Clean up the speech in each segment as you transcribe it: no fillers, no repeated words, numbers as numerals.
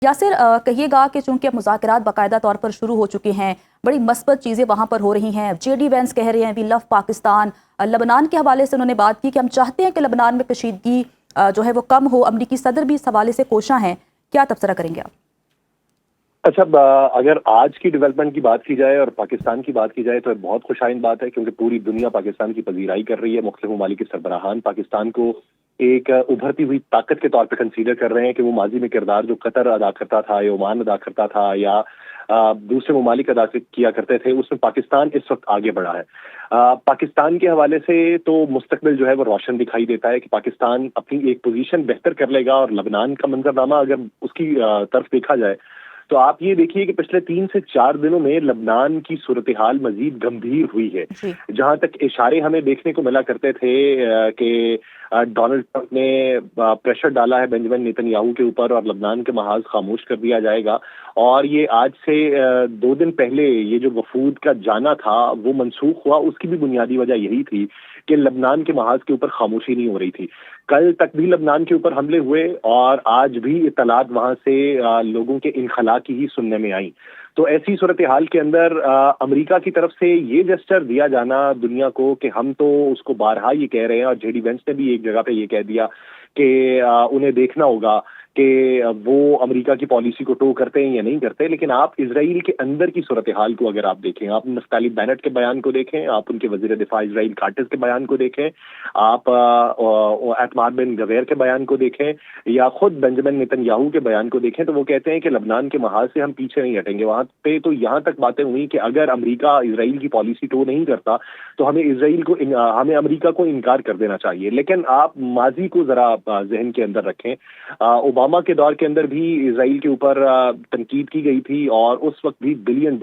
یاسر کہیے گا کہ چونکہ اب مذاکرات باقاعدہ طور پر شروع ہو چکے ہیں، بڑی مثبت چیزیں وہاں پر ہو رہی ہیں، جے ڈی وینس کہہ رہے ہیں وی لو پاکستان، لبنان کے حوالے سے انہوں نے بات کی کہ ہم چاہتے ہیں کہ لبنان میں کشیدگی جو ہے وہ کم ہو، امریکی صدر بھی اس حوالے سے کوشاں ہیں، کیا تبصرہ کریں گے آپ؟ اچھا، اگر آج کی ڈیولپمنٹ کی بات کی جائے اور پاکستان کی بات کی جائے تو بہت خوش آئند بات ہے، کیونکہ پوری دنیا پاکستان کی پذیرائی کر رہی ہے۔ مختلف ممالک کے سربراہان پاکستان کو ایک ابھرتی ہوئی طاقت کے طور پہ کنسیڈر کر رہے ہیں کہ وہ ماضی میں کردار جو قطر ادا کرتا تھا یا عمان ادا کرتا تھا یا دوسرے ممالک ادا کیا کرتے تھے، اس میں پاکستان اس وقت آگے بڑھا ہے۔ پاکستان کے حوالے سے تو مستقبل جو ہے وہ روشن دکھائی دیتا ہے کہ پاکستان اپنی ایک پوزیشن بہتر کر لے گا، اور لبنان کا منظرنامہ اگر اس کی طرف دیکھا جائے تو آپ یہ دیکھیے کہ پچھلے 3 سے 4 دنوں میں لبنان کی صورتحال مزید گمبھیر ہوئی ہے۔ جہاں تک اشارے ہمیں دیکھنے کو ملا کرتے تھے کہ ڈونلڈ ٹرمپ نے پریشر ڈالا ہے بنجمن نیتن یاہو کے اوپر اور لبنان کے محاذ خاموش کر دیا جائے گا، اور یہ آج سے 2 دن پہلے یہ جو وفود کا جانا تھا وہ منسوخ ہوا، اس کی بھی بنیادی وجہ یہی تھی کہ لبنان کے محاذ کے اوپر خاموشی نہیں ہو رہی تھی۔ کل تک بھی لبنان کے اوپر حملے ہوئے اور آج بھی اطلاعات وہاں سے لوگوں کے انخلا کی ہی سننے میں آئیں۔ تو ایسی صورتحال کے اندر امریکہ کی طرف سے یہ جسچر دیا جانا دنیا کو کہ ہم تو اس کو بارہا یہ کہہ رہے ہیں، اور جے ڈی وینس نے بھی ایک جگہ پہ یہ کہہ دیا کہ انہیں دیکھنا ہوگا کہ وہ امریکہ کی پالیسی کو ٹو کرتے ہیں یا نہیں کرتے، لیکن آپ اسرائیل کے اندر کی صورتحال کو اگر آپ دیکھیں، آپ نفتالی بینٹ کے بیان کو دیکھیں، آپ ان کے وزیر دفاع اسرائیل کاٹز کے بیان کو دیکھیں، آپ اعتماد بن گویر کے بیان کو دیکھیں، یا خود بنجمن نیتن یاہو کے بیان کو دیکھیں، تو وہ کہتے ہیں کہ لبنان کے محاذ سے ہم پیچھے نہیں ہٹیں گے۔ وہاں پہ تو یہاں تک باتیں ہوئی کہ اگر امریکہ اسرائیل کی پالیسی ٹو نہیں کرتا تو ہمیں امریکہ کو انکار کر دینا چاہیے۔ لیکن آپ ماضی کو ذرا ذہن کے اندر رکھیں، اوباما کے دور کے اندر بھی اسرائیل کے اوپر تنقید کی گئی تھی، اور اس وقت بھی $1 بلین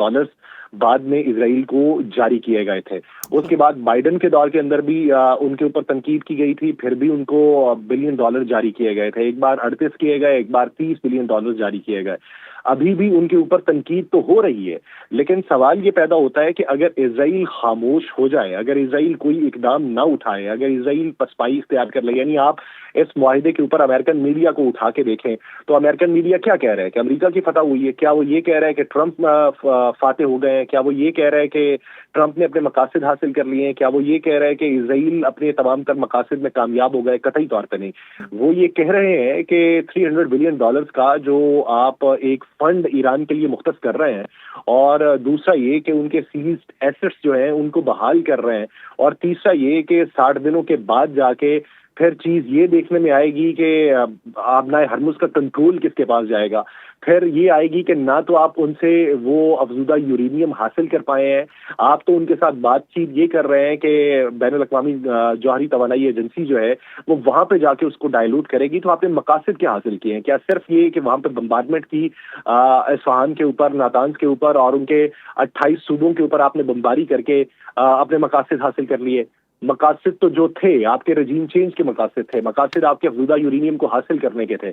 بعد میں اسرائیل کو جاری کیے گئے تھے۔ اس کے بعد بائیڈن کے دور کے اندر بھی ان کے اوپر تنقید کی گئی تھی، پھر بھی ان کو $1 بلین جاری کیے گئے تھے، ایک بار 38 کیے گئے، ایک بار $30 بلین جاری کیے گئے۔ ابھی بھی ان کے اوپر تنقید تو ہو رہی ہے، لیکن سوال یہ پیدا ہوتا ہے کہ اگر اسرائیل خاموش ہو جائے، اگر اسرائیل کوئی اقدام نہ اٹھائے، اگر اسرائیل پسپائی اختیار کر لے، یعنی آپ اس معاہدے کے اوپر امریکن میڈیا کو اٹھا کے دیکھیں تو امریکن میڈیا کیا کہہ رہا ہے کہ امریکہ کی فتح ہوئی ہے؟ کیا وہ یہ کہہ رہا ہے کہ ٹرمپ فاتح ہو گئے ہیں؟ کیا وہ یہ کہہ رہا ہے کہ ٹرمپ نے اپنے مقاصد حاصل کر لیے ہیں؟ کیا وہ یہ کہہ رہا ہے کہ اسرائیل اپنے تمام تر مقاصد میں کامیاب ہو گئے؟ قطعی طور پہ نہیں۔ وہ یہ کہہ رہے ہیں کہ $300 بلین کا جو آپ ایک فنڈ ایران کے لیے مختص کر رہے ہیں، اور دوسرا یہ کہ ان کے سیزڈ ایسٹس جو ہیں ان کو بحال کر رہے ہیں، اور تیسرا یہ کہ 60 دنوں کے بعد جا کے پھر چیز یہ دیکھنے میں آئے گی کہ آبنائے ہرمز کا کنٹرول کس کے پاس جائے گا۔ پھر یہ آئے گی کہ نہ تو آپ ان سے وہ افزودہ یورینیم حاصل کر پائے ہیں، آپ تو ان کے ساتھ بات چیت یہ کر رہے ہیں کہ بین الاقوامی جوہری توانائی ایجنسی جو ہے وہ وہاں پہ جا کے اس کو ڈائلوٹ کرے گی۔ تو آپ نے مقاصد کیا حاصل کیے ہیں؟ کیا صرف یہ کہ وہاں پہ بمبارڈمنٹ کی اصفہان کے اوپر، ناتانز کے اوپر اور ان کے 28 صوبوں کے اوپر آپ نے بمباری کر کے اپنے مقاصد حاصل کر لیے؟ مقاصد تو جو تھے آپ کے رجیم چینج کے مقاصد تھے، مقاصد آپ کے افزودہ یورینیم کو حاصل کرنے کے تھے،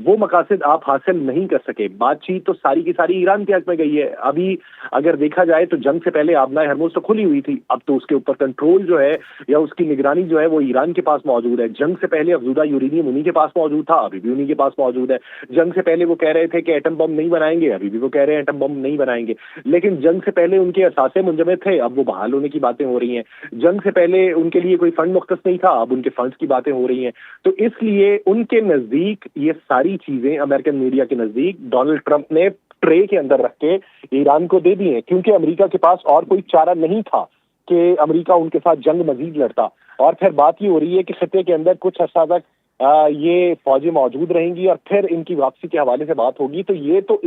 وہ مقاصد آپ حاصل نہیں کر سکے۔ بات چیت تو ساری کی ساری ایران کے حق میں گئی ہے۔ ابھی اگر دیکھا جائے تو جنگ سے پہلے آبنائے ہرمز تو کھلی ہوئی تھی، اب تو اس کے اوپر کنٹرول جو ہے یا اس کی نگرانی جو ہے وہ ایران کے پاس موجود ہے۔ جنگ سے پہلے افزودہ یورینیم انہی کے پاس موجود تھا، ابھی بھی انہی کے پاس موجود ہے۔ جنگ سے پہلے وہ کہہ رہے تھے کہ ایٹم بم نہیں بنائیں گے، ابھی بھی وہ کہہ رہے ہیں ایٹم بم نہیں بنائیں گے، لیکن جنگ سے پہلے ان کے اثاثے منجمد تھے، اب وہ بحال ہونے کی باتیں ہو رہی ہیں۔ جنگ سے پہلے ان کے لیے کوئی فنڈ مختص نہیں تھا، اب ان کے فنڈز کی باتیں ہو رہی ہیں۔ تو اس لیے ان کے نزدیک یہ ساری چیزیں امریکن میڈیا کے نزدیک ڈونلڈ ٹرمپ نے ٹرے کے اندر رکھ کے ایران کو دے دی ہیں، کیونکہ امریکہ کے پاس اور کوئی چارہ نہیں تھا کہ امریکہ ان کے ساتھ جنگ مزید لڑتا۔ اور پھر بات یہ ہو رہی ہے کہ خطے کے اندر کچھ عرصہ تک یہ فوجیں موجود رہیں گی اور پھر ان کی واپسی کے حوالے سے بات ہوگی۔ تو یہ تو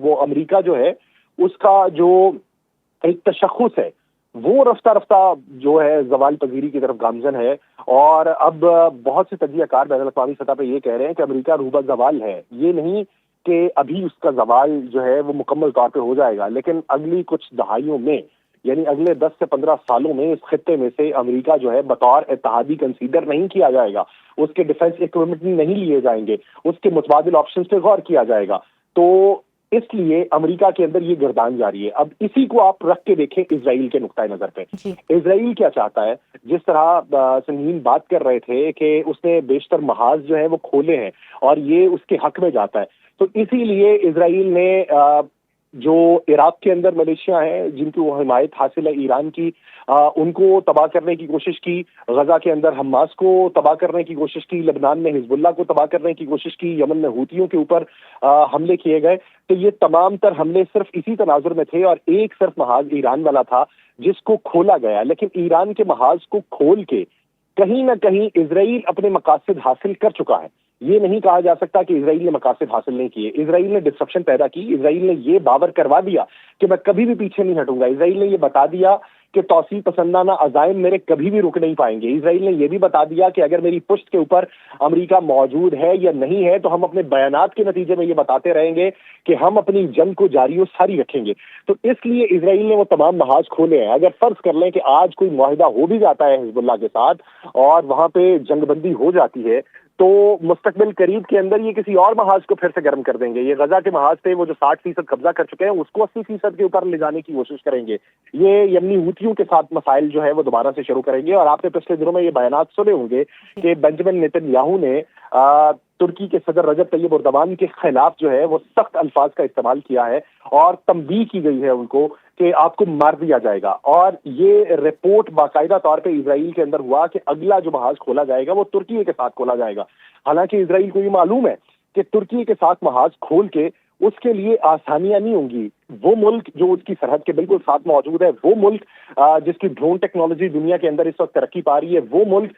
وہ امریکہ جو ہے اس کا جو ایک تشخص ہے وہ رفتہ رفتہ جو ہے زوال پذیری کی طرف گامزن ہے، اور اب بہت سے تجزیہ کار بین الاقوامی سطح پہ یہ کہہ رہے ہیں کہ امریکہ روبہ زوال ہے۔ یہ نہیں کہ ابھی اس کا زوال جو ہے وہ مکمل طور پہ ہو جائے گا، لیکن اگلی کچھ دہائیوں میں، یعنی اگلے 10 سے 15 سالوں میں اس خطے میں سے امریکہ جو ہے بطور اتحادی کنسیڈر نہیں کیا جائے گا، اس کے ڈیفنس اکوپمنٹ نہیں لیے جائیں گے، اس کے متبادل آپشنز پہ غور کیا جائے گا۔ تو اس لیے امریکہ کے اندر یہ گردان جاری ہے۔ اب اسی کو آپ رکھ کے دیکھیں اسرائیل کے نقطۂ نظر پہ، اسرائیل کیا چاہتا ہے؟ جس طرح سنگین بات کر رہے تھے کہ اس نے بیشتر محاذ جو ہے وہ کھولے ہیں اور یہ اس کے حق میں جاتا ہے، تو اسی لیے اسرائیل نے جو عراق کے اندر ملیشیا ہیں جن کی وہ حمایت حاصل ہے ایران کی، ان کو تباہ کرنے کی کوشش کی، غزہ کے اندر حماس کو تباہ کرنے کی کوشش کی، لبنان میں حزب اللہ کو تباہ کرنے کی کوشش کی، یمن میں حوثیوں کے اوپر حملے کیے گئے۔ تو یہ تمام تر حملے صرف اسی تناظر میں تھے اور ایک صرف محاذ ایران والا تھا جس کو کھولا گیا، لیکن ایران کے محاذ کو کھول کے کہیں نہ کہیں اسرائیل اپنے مقاصد حاصل کر چکا ہے۔ یہ نہیں کہا جا سکتا کہ اسرائیل نے مقاصد حاصل نہیں کیے۔ اسرائیل نے ڈسرپشن پیدا کی، اسرائیل نے یہ باور کروا دیا کہ میں کبھی بھی پیچھے نہیں ہٹوں گا، اسرائیل نے یہ بتا دیا کہ توسیع پسندانہ عزائم میرے کبھی بھی رک نہیں پائیں گے، اسرائیل نے یہ بھی بتا دیا کہ اگر میری پشت کے اوپر امریکہ موجود ہے یا نہیں ہے تو ہم اپنے بیانات کے نتیجے میں یہ بتاتے رہیں گے کہ ہم اپنی جنگ کو جاری و ساری رکھیں گے۔ تو اس لیے اسرائیل نے وہ تمام محاذ کھولے ہیں۔ اگر فرض کر لیں کہ آج کوئی معاہدہ ہو بھی جاتا ہے حزب اللہ کے ساتھ اور وہاں پہ جنگ بندی ہو جاتی ہے تو مستقبل قریب کے اندر یہ کسی اور محاذ کو پھر سے گرم کر دیں گے۔ یہ غزہ کے محاذ پہ وہ جو 60% قبضہ کر چکے ہیں اس کو 80% کے اوپر لے جانے کی کوشش کریں گے۔ یہ یمنی حوثیوں کے ساتھ مسائل جو ہے وہ دوبارہ سے شروع کریں گے۔ اور آپ نے پچھلے دنوں میں یہ بیانات سنے ہوں گے کہ بنجمن نیتن یاہو نے ترکی کے صدر رجب طیب اردوان کے خلاف جو ہے وہ سخت الفاظ کا استعمال کیا ہے اور تنبیہ کی گئی ہے ان کو کہ آپ کو مار دیا جائے گا۔ اور یہ رپورٹ باقاعدہ طور پہ اسرائیل کے اندر ہوا کہ اگلا جو محاذ کھولا جائے گا وہ ترکی کے ساتھ کھولا جائے گا۔ حالانکہ اسرائیل کو یہ معلوم ہے کہ ترکی کے ساتھ محاذ کھول کے اس کے لیے آسانیاں نہیں ہوں گی۔ وہ ملک جو اس کی سرحد کے بالکل ساتھ موجود ہے، وہ ملک جس کی ڈرون ٹیکنالوجی دنیا کے اندر اس وقت ترقی پا رہی ہے، وہ ملک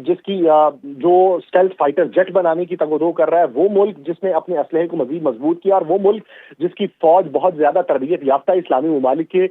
جس کی جو اسٹیلتھ فائٹر جیٹ بنانے کی تگ و دو کر رہا ہے، وہ ملک جس نے اپنے اسلحے کو مزید مضبوط کیا، اور وہ ملک جس کی فوج بہت زیادہ تربیت یافتہ اسلامی ممالک کے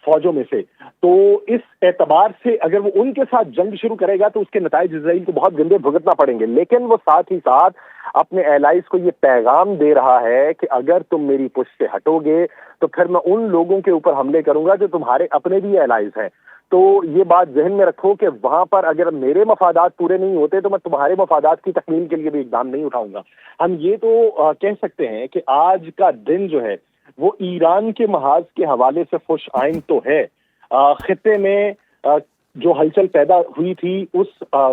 فوجوں میں سے۔ تو اس اعتبار سے اگر وہ ان کے ساتھ جنگ شروع کرے گا تو اس کے نتائج اسرائیل کو بہت گندے بھگتنا پڑیں گے۔ لیکن وہ ساتھ ہی ساتھ اپنے ایلائز کو یہ پیغام دے رہا ہے کہ اگر تم میری پشت سے ہٹو گے تو پھر میں ان لوگوں کے اوپر حملے کروں گا جو تمہارے اپنے بھی ایلائز ہیں۔ تو یہ بات ذہن میں رکھو کہ وہاں پر اگر میرے مفادات پورے نہیں ہوتے تو میں تمہارے مفادات کی تکمیل کے لیے بھی اقدام نہیں اٹھاؤں گا۔ ہم یہ تو کہہ سکتے ہیں کہ آج کا دن جو ہے وہ ایران کے محاذ کے حوالے سے خوش آئند تو ہے۔ خطے میں جو ہلچل پیدا ہوئی تھی اس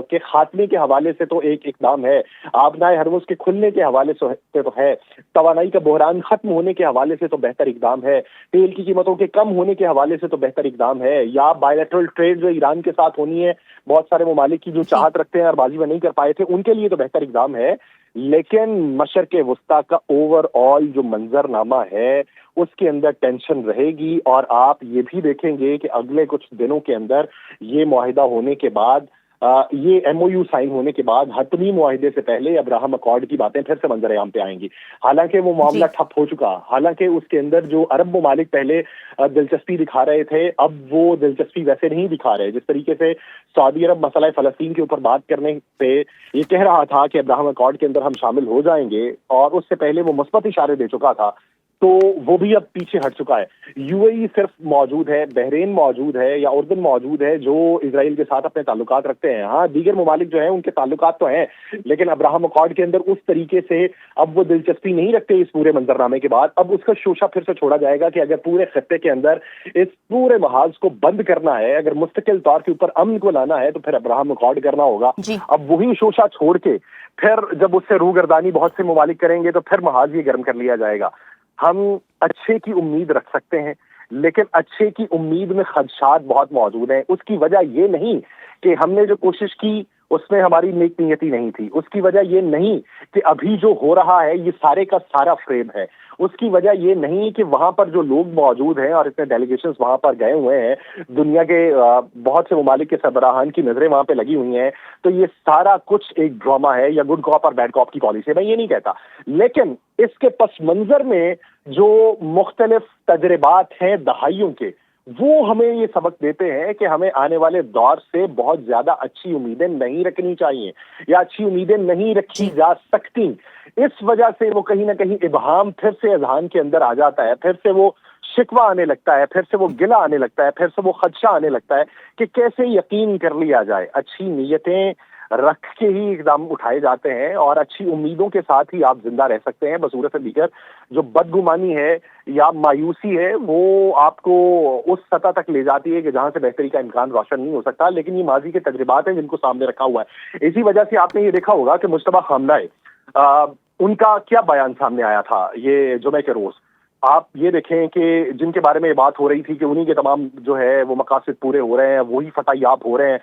کے خاتمے کے حوالے سے تو ایک اقدام ہے، آبنائے ہرمز کے کھلنے کے حوالے سے تو ہے، توانائی کا بحران ختم ہونے کے حوالے سے تو بہتر اقدام ہے، تیل کی قیمتوں کے کم ہونے کے حوالے سے تو بہتر اقدام ہے، یا بائیلیٹرل ٹریڈ جو ایران کے ساتھ ہونی ہے بہت سارے ممالک کی جو چاہت رکھتے ہیں اور بازی میں نہیں کر پائے تھے ان کے لیے تو بہتر اقدام ہے۔ لیکن مشرق وسطیٰ کا اوور آل جو منظر نامہ ہے اس کے اندر ٹینشن رہے گی، اور آپ یہ بھی دیکھیں گے کہ اگلے کچھ دنوں کے اندر یہ معاہدہ ہونے کے بعد یہ ایم او یو سائن ہونے کے بعد حتمی معاہدے سے پہلے ابراہم اکارڈ کی باتیں پھر سے منظر عام پہ آئیں گی۔ حالانکہ وہ معاملہ ٹھپ ہو چکا، حالانکہ اس کے اندر جو عرب ممالک پہلے دلچسپی دکھا رہے تھے اب وہ دلچسپی ویسے نہیں دکھا رہے۔ جس طریقے سے سعودی عرب مسئلہ فلسطین کے اوپر بات کرنے پہ یہ کہہ رہا تھا کہ ابراہم اکارڈ کے اندر ہم شامل ہو جائیں گے، اور اس سے پہلے وہ مثبت اشارے دے چکا تھا، تو وہ بھی اب پیچھے ہٹ چکا ہے۔ یو اے ای صرف موجود ہے، بحرین موجود ہے یا اردن موجود ہے جو اسرائیل کے ساتھ اپنے تعلقات رکھتے ہیں۔ ہاں دیگر ممالک جو ہیں ان کے تعلقات تو ہیں، لیکن ابراہم اکارڈ کے اندر اس طریقے سے اب وہ دلچسپی نہیں رکھتے اس پورے منظرنامے کے بعد۔ اب اس کا شوشہ پھر سے چھوڑا جائے گا کہ اگر پورے خطے کے اندر اس پورے محاذ کو بند کرنا ہے، اگر مستقل طور کے اوپر امن کو لانا ہے تو پھر ابراہم اکارڈ کرنا ہوگا۔ اب وہی شوشہ چھوڑ کے پھر جب اس سے روگردانی بہت سے ممالک کریں گے تو پھر محاذ یہ گرم کر لیا جائے گا۔ ہم اچھے کی امید رکھ سکتے ہیں، لیکن اچھے کی امید میں خدشات بہت موجود ہیں۔ اس کی وجہ یہ نہیں کہ ہم نے جو کوشش کی اس میں ہماری نیک نیتی نہیں تھی، اس کی وجہ یہ نہیں کہ ابھی جو ہو رہا ہے یہ سارے کا سارا فریب ہے، اس کی وجہ یہ نہیں کہ وہاں پر جو لوگ موجود ہیں اور اتنے ڈیلیگیشنز وہاں پر گئے ہوئے ہیں، دنیا کے بہت سے ممالک کے سربراہان کی نظریں وہاں پہ لگی ہوئی ہیں، تو یہ سارا کچھ ایک ڈرامہ ہے یا گڈ کاپ اور بیڈ کاپ کی پالیسی ہے، میں یہ نہیں کہتا۔ لیکن اس کے پس منظر میں جو مختلف تجربات ہیں دہائیوں کے، وہ ہمیں یہ سبق دیتے ہیں کہ ہمیں آنے والے دور سے بہت زیادہ اچھی امیدیں نہیں رکھنی چاہیے یا اچھی امیدیں نہیں رکھی جا سکتی۔ اس وجہ سے وہ کہیں نہ کہیں ابہام پھر سے اذہان کے اندر آ جاتا ہے، پھر سے وہ شکوہ آنے لگتا ہے، پھر سے وہ گلہ آنے لگتا ہے، پھر سے وہ خدشہ آنے لگتا ہے کہ کیسے یقین کر لیا جائے۔ اچھی نیتیں رکھ کے ہی اقدام اٹھائے جاتے ہیں اور اچھی امیدوں کے ساتھ ہی آپ زندہ رہ سکتے ہیں۔ بصورت دیگر جو بدگمانی ہے یا مایوسی ہے وہ آپ کو اس سطح تک لے جاتی ہے کہ جہاں سے بہتری کا امکان روشن نہیں ہو سکتا، لیکن یہ ماضی کے تجربات ہیں جن کو سامنے رکھا ہوا ہے۔ اسی وجہ سے آپ نے یہ دیکھا ہوگا کہ مجتبیٰ خامنہ ان کا کیا بیان سامنے آیا تھا یہ جمعے کے روز. آپ یہ دیکھیں کہ جن کے بارے میں یہ بات ہو رہی تھی کہ انہی کے تمام جو ہے وہ مقاصد پورے ہو رہے ہیں, وہی فتح یاب ہو رہے ہیں,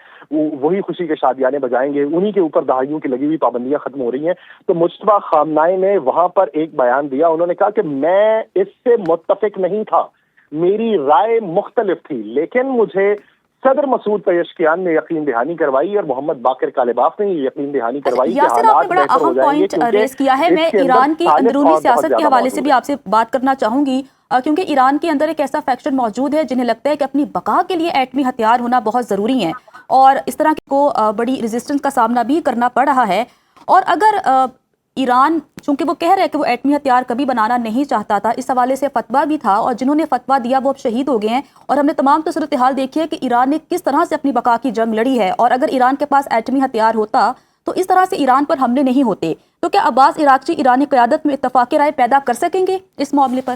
وہی خوشی کے شادیانے بجائیں گے, انہی کے اوپر دہائیوں کی لگی ہوئی پابندیاں ختم ہو رہی ہیں. تو مجتبیٰ خامنہئی نے وہاں پر ایک بیان دیا. انہوں نے کہا کہ میں اس سے متفق نہیں تھا, میری رائے مختلف تھی, لیکن مجھے صدر مسعود پزشکیان نے یقین دہانی کروائی اور محمد باقر کالباف نے یہ یقین دہانی کروائی کہ یاسر, آپ نے حالات بڑا بہتر ہو اہم جائیں گے. پوائنٹ ریز کیا ہے. میں ایران کی اندرونی سیاست کے حوالے سے بھی آپ سے بات کرنا چاہوں گی, کیونکہ ایران کے اندر ایک ایسا فیکشن موجود ہے جنہیں لگتا ہے کہ اپنی بقا کے لیے ایٹمی ہتھیار ہونا بہت ضروری ہے, اور اس طرح کو بڑی ریزسٹنس کا سامنا بھی کرنا پڑ رہا ہے. اور اگر ایران, چونکہ وہ کہہ رہے ہیں کہ وہ ایٹمی ہتھیار کبھی بنانا نہیں چاہتا تھا, اس حوالے سے فتویٰ بھی تھا, اور جنہوں نے فتویٰ دیا وہ اب شہید ہو گئے ہیں, اور ہم نے تمام صورتحال دیکھی ہے کہ ایران نے کس طرح سے اپنی بقا کی جنگ لڑی ہے. اور اگر ایران کے پاس ایٹمی ہتھیار ہوتا تو اس طرح سے ایران پر حملے نہیں ہوتے. تو کیا عباس عراقچی ایرانی قیادت میں اتفاق رائے پیدا کر سکیں گے اس معاملے پر؟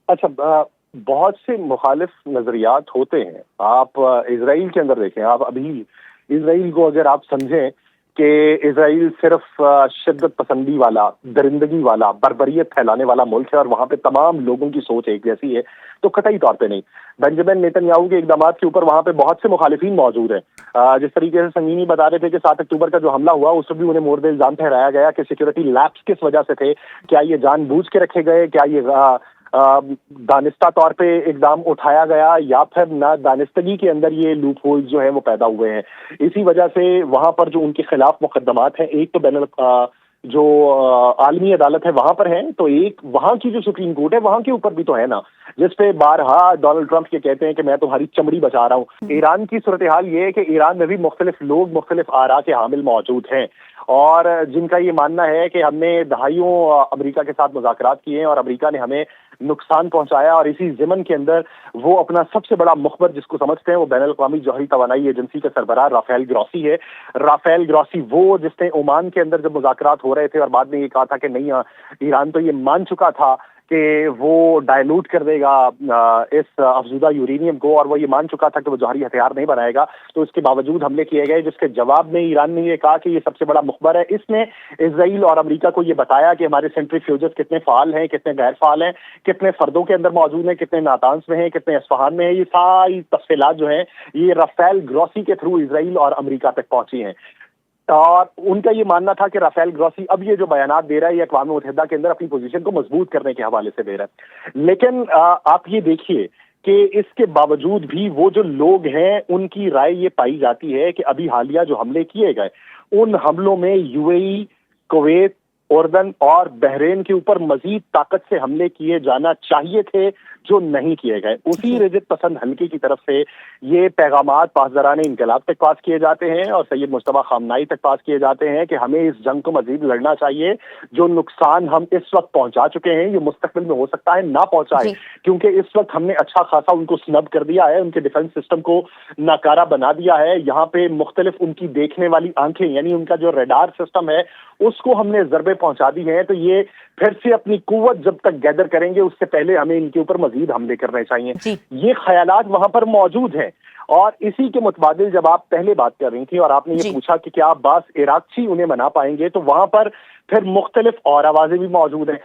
اچھا, بہت سے مخالف نظریات ہوتے ہیں. آپ اسرائیل کے اندر دیکھیں, آپ ابھی اسرائیل کو اگر آپ سمجھیں کہ اسرائیل صرف شدت پسندی والا, درندگی والا, بربریت پھیلانے والا ملک ہے اور وہاں پہ تمام لوگوں کی سوچ ایک جیسی ہے, تو قطعی طور پہ نہیں. بنجمن نیتن یاہو کے اقدامات کے اوپر وہاں پہ بہت سے مخالفین موجود ہیں. جس طریقے سے سنگینی بتا رہے تھے کہ 7 اکتوبر کا جو حملہ ہوا اس میں بھی انہیں مورد الزام ٹھہرایا گیا کہ سیکورٹی لیپس کس وجہ سے تھے, کیا یہ جان بوجھ کے رکھے گئے, کیا یہ دانستہ طور پہ اقدام اٹھایا گیا, یا پھر نہ دانستگی کے اندر یہ لوپ ہول جو ہیں وہ پیدا ہوئے ہیں. اسی وجہ سے وہاں پر جو ان کے خلاف مقدمات ہیں, ایک تو جو عالمی عدالت ہے وہاں پر ہے, تو ایک وہاں کی جو سپریم کورٹ ہے وہاں کے اوپر بھی تو ہے نا, جس پہ بارہا ڈونلڈ ٹرمپ یہ کہتے ہیں کہ میں تمہاری چمڑی بچا رہا ہوں. ایران کی صورتحال یہ ہے کہ ایران میں بھی مختلف لوگ مختلف آراء کے حامل موجود ہیں, اور جن کا یہ ماننا ہے کہ ہم نے دہائیوں امریکہ کے ساتھ مذاکرات کیے ہیں اور امریکہ نے ہمیں نقصان پہنچایا, اور اسی ضمن کے اندر وہ اپنا سب سے بڑا مخبر جس کو سمجھتے ہیں وہ بین الاقوامی جوہری توانائی ایجنسی کے سربراہ رافیل گراسی ہے. رافیل گراسی وہ جس نے عمان کے اندر جب مذاکرات ہو رہے تھے اور بعد میں یہ کہا تھا کہ نہیں, ایران تو یہ مان چکا تھا کہ وہ ڈائلوٹ کر دے گا اس افزودہ یورینیم کو, اور وہ یہ مان چکا تھا کہ وہ جوہری ہتھیار نہیں بنائے گا, تو اس کے باوجود حملے کیے گئے, جس کے جواب میں ایران نے یہ کہا کہ یہ سب سے بڑا مخبر ہے. اس نے اسرائیل اور امریکہ کو یہ بتایا کہ ہمارے سینٹریفیوجز کتنے فعال ہیں, کتنے غیر فعال ہیں, کتنے فردوں کے اندر موجود ہیں, کتنے ناتانز میں ہیں, کتنے اصفہان میں ہیں. یہ ساری تفصیلات جو ہیں یہ رافیل گراسی کے تھرو اسرائیل اور امریکہ تک پہنچی ہیں. اور ان کا یہ ماننا تھا کہ رافیل گراسی اب یہ جو بیانات دے رہا ہے یہ اقوام متحدہ کے اندر اپنی پوزیشن کو مضبوط کرنے کے حوالے سے دے رہا ہے. لیکن آپ یہ دیکھیے کہ اس کے باوجود بھی وہ جو لوگ ہیں ان کی رائے یہ پائی جاتی ہے کہ ابھی حالیہ جو حملے کیے گئے ان حملوں میں یو اے ای, کویت, اردن اور بحرین کے اوپر مزید طاقت سے حملے کیے جانا چاہیے تھے جو نہیں کیے گئے. اسی رجت پسند حلقے کی طرف سے یہ پیغامات پاسداران انقلاب تک پاس کیے جاتے ہیں اور سید مجتبیٰ خامنہئی تک پاس کیے جاتے ہیں کہ ہمیں اس جنگ کو مزید لڑنا چاہیے. جو نقصان ہم اس وقت پہنچا چکے ہیں یہ مستقبل میں ہو سکتا ہے نہ پہنچائے, کیونکہ اس وقت ہم نے اچھا خاصا ان کو سنب کر دیا ہے, ان کے ڈیفنس سسٹم کو ناکارہ بنا دیا ہے. یہاں پہ مختلف ان کی دیکھنے والی آنکھیں یعنی ان کا جو ریڈار سسٹم ہے اس کو ہم نے ضربیں پہنچا دی ہیں. تو یہ پھر سے اپنی قوت جب تک گیدر کریں گے اس سے پہلے ہمیں ان کے اوپر مزید حملے کرنے چاہیے. یہ خیالات وہاں پر موجود ہیں. اور اسی کے متبادل جب آپ پہلے بات کر رہی تھی اور آپ نے یہ پوچھا کہ کیا عباس عراقچی انہیں منا پائیں گے, تو وہاں پر پھر مختلف اور آوازیں بھی موجود ہیں.